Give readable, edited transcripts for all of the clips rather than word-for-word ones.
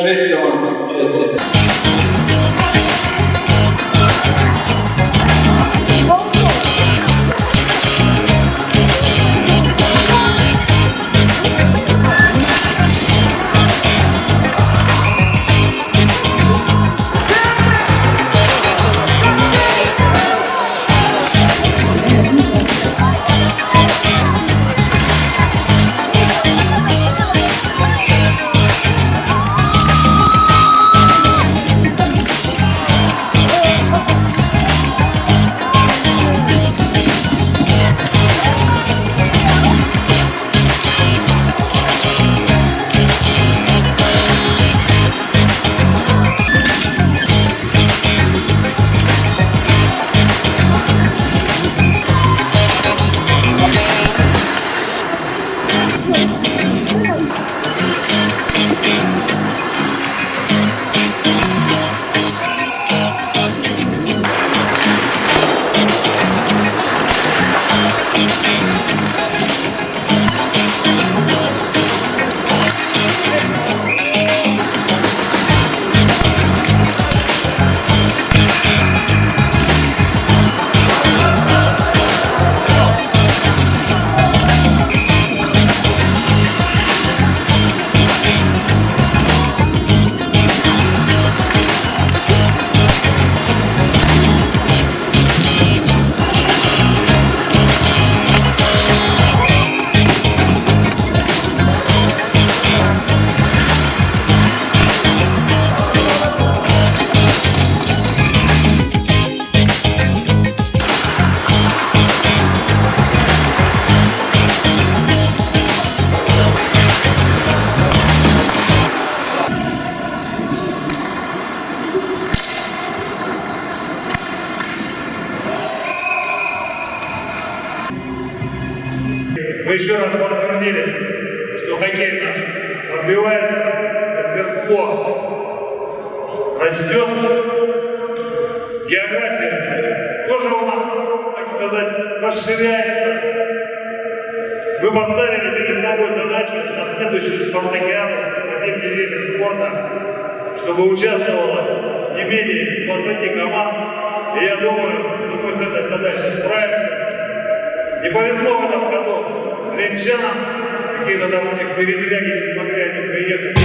6 команд участия. Мы еще раз подтвердили, что хоккей наш развивается, мастерство растет, география тоже у нас, так сказать, расширяется. Мы поставили перед собой задачу на следующую спартакиаду по зимним видам спорта, чтобы участвовало не менее 20 команд. И я думаю, что мы с этой задачей справимся. Не повезло в этом году ленчанам, какие-то там у них передряги, не смогли они приехать.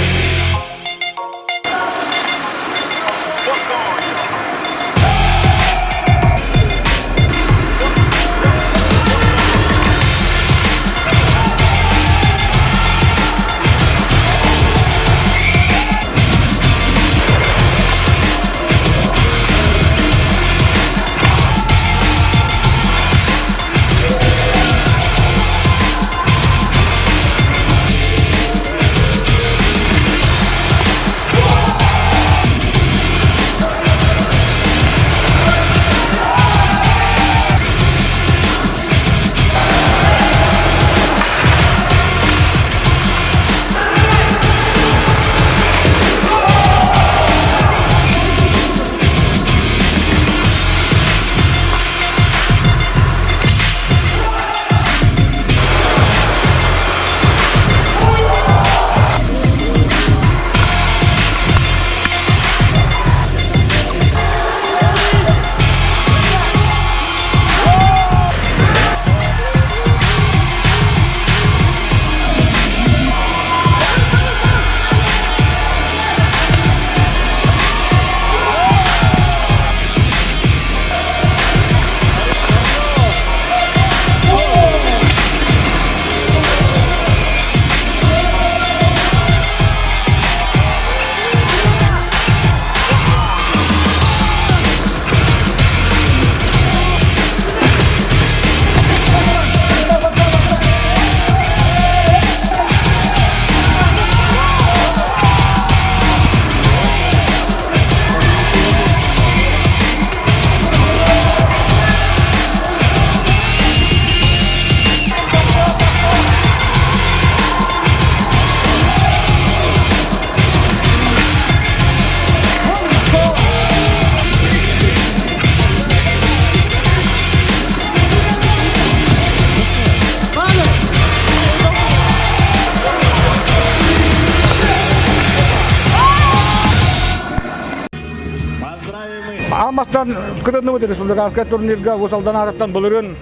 Амастан кытынны республиканская турнирга усалдан араттан булырын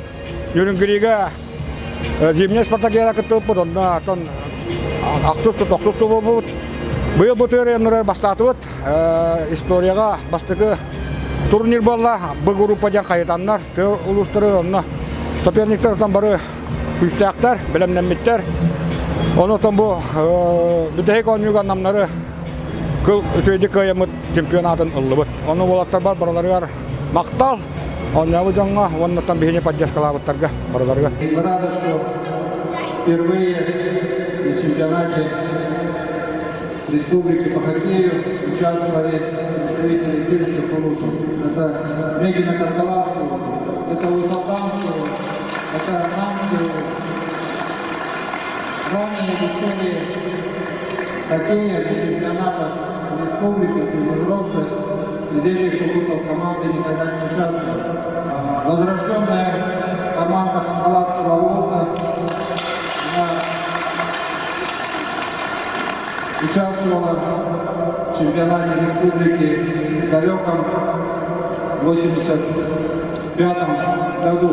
юрүнгүрига зимняя спартакиада кытып онна тон аксусту токсусту болбут. Быйыл бу төрөмнөрө бастатыбыт историяга бастыкы турнир болла бу группадан кайтаннар төр улустары онна соперниктерден бары күчтәктер билемнәмиттер. Онотон бу бүтәй конюган намнары кыл өтөйдү кыямыт чемпионатын ыллыбыт. Оны болаттар бар бараларга мактал. Оннабы жаңга оннотон бихине поддержкалабыттарга бараларга. Мы рады, что впервые на чемпионате республики по хоккею участвовали представители сельских улусов. Это Регина Каркаласская область, это Усалданская область, это Арнамская область. Ранее в истории хоккея на чемпионатах республики среди взрослых из этих улусов команды никогда не участвовали. Возрожденная команда Ханкаласского улуса участвовала в чемпионате республики в далеком 85 году.